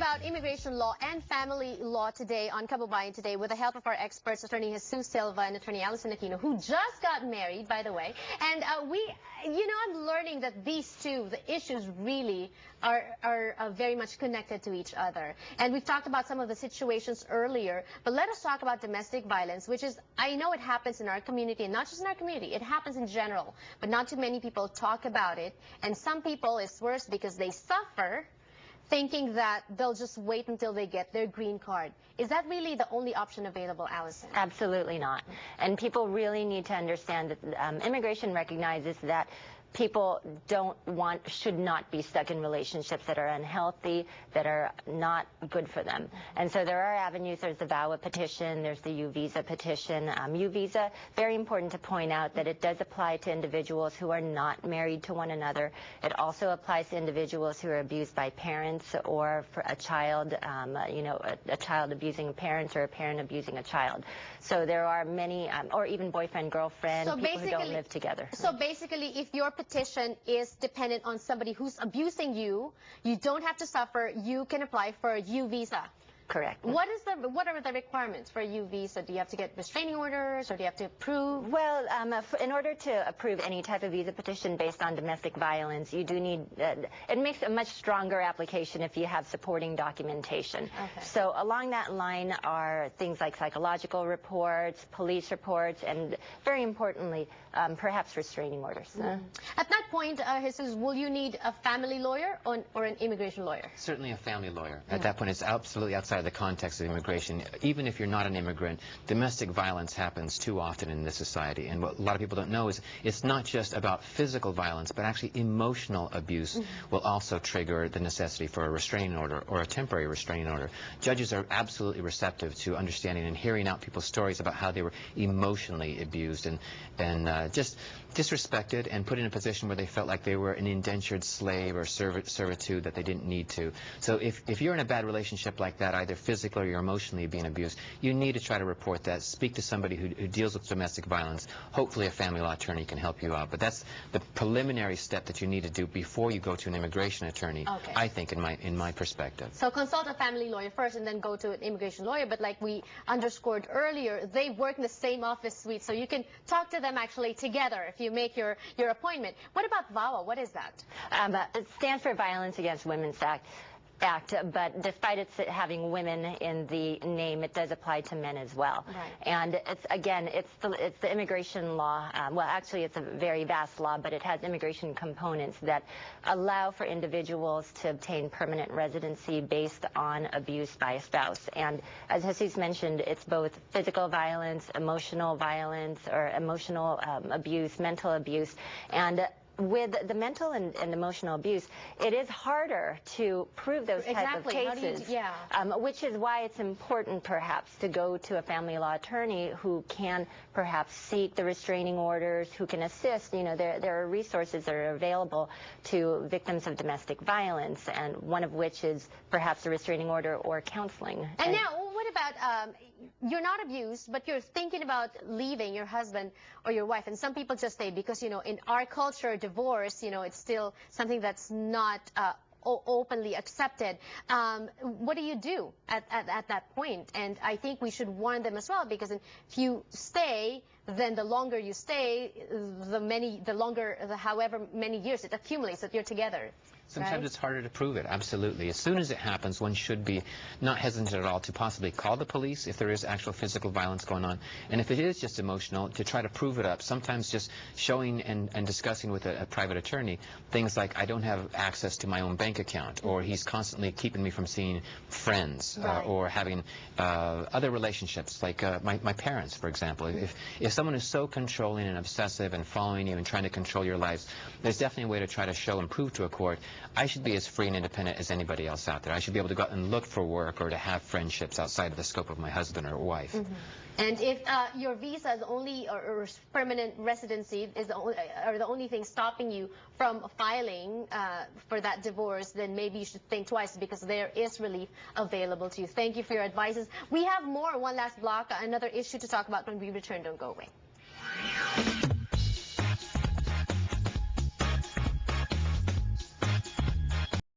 about immigration law and family law today on Kababayan today with the help of our experts, Attorney Jesus Silva and Attorney Allison Aquino, who just got married, by the way. And I'm learning that these two, the issues really are very much connected to each other. And we've talked about some of the situations earlier, but let us talk about domestic violence, which is, I know it happens in our community, and not just in our community, it happens in general, but not too many people talk about it. And some people, it's worse because they suffer, thinking that they'll just wait until they get their green card. Is that really the only option available, Allison? Absolutely not. And people really need to understand that immigration recognizes that people should not be stuck in relationships that are unhealthy, that are not good for them. And so there are avenues. There's the VAWA petition, there's the U-Visa petition. U-Visa, very important to point out that it does apply to individuals who are not married to one another. It also applies to individuals who are abused by parents, or for a child, a child abusing a parent, or a parent abusing a child. So there are many, or even boyfriend, girlfriend, so people who don't live together. So basically, if your petition is dependent on somebody who's abusing you, you don't have to suffer, you can apply for a U-Visa. Correct. What are the requirements for a U-Visa? Do you have to get restraining orders, or do you have to approve? Well, in order to approve any type of visa petition based on domestic violence, you do need, it makes a much stronger application if you have supporting documentation. Okay. So along that line are things like psychological reports, police reports, and very importantly, perhaps restraining orders. At that point, Jesus, will you need a family lawyer or an immigration lawyer? Certainly a family lawyer. At that point, it's absolutely outside of the context of immigration. Even if you're not an immigrant, domestic violence happens too often in this society. And what a lot of people don't know is it's not just about physical violence, but actually emotional abuse will also trigger the necessity for a restraining order or a temporary restraining order. Judges are absolutely receptive to understanding and hearing out people's stories about how they were emotionally abused and just disrespected and put in a position where they felt like they were an indentured slave or servitude that they didn't need to. So if you're in a bad relationship like that, either physically or emotionally being abused, you need to try to report that. Speak to somebody who deals with domestic violence. Hopefully a family law attorney can help you out. But that's the preliminary step that you need to do before you go to an immigration attorney, okay. I think, in my perspective. So consult a family lawyer first and then go to an immigration lawyer. But like we underscored earlier, they work in the same office suite, so you can talk to them actually together if you make your appointment. What about VAWA? What is that? It stands for Violence Against Women's Act, but despite it having women in the name, it does apply to men as well. Right. And it's the immigration law. Well, actually, it's a very vast law, but it has immigration components that allow for individuals to obtain permanent residency based on abuse by a spouse. And as Jesus mentioned, it's both physical violence, emotional violence, or emotional abuse, mental abuse, and with the mental and emotional abuse, it is harder to prove those type of cases, which is why it's important perhaps to go to a family law attorney who can perhaps seek the restraining orders, who can assist. There are resources that are available to victims of domestic violence, and one of which is perhaps a restraining order or counseling. And now, what about, you're not abused, but you're thinking about leaving your husband or your wife, and some people just stay because, in our culture, divorce, it's still something that's not openly accepted. What do you do at that point? And I think we should warn them as well, because if you stay, then the longer you stay, however many years it accumulates that you're together. Sometimes right? It's harder to prove it, absolutely. As soon as it happens, one should be not hesitant at all to possibly call the police if there is actual physical violence going on. And if it is just emotional, to try to prove it up. Sometimes just showing and discussing with a private attorney things like, I don't have access to my own bank account, or he's constantly keeping me from seeing friends, right. Or having other relationships, like my parents, for example. If someone is so controlling and obsessive and following you and trying to control your lives, there's definitely a way to try to show and prove to a court, I should be as free and independent as anybody else out there. I should be able to go out and look for work or to have friendships outside of the scope of my husband or wife. And if your visa is only, or permanent residency is the only thing stopping you from filing for that divorce, then maybe you should think twice, because there is relief available to you. Thank you for your advices. We have more, one last block, another issue to talk about when we return. Don't go away.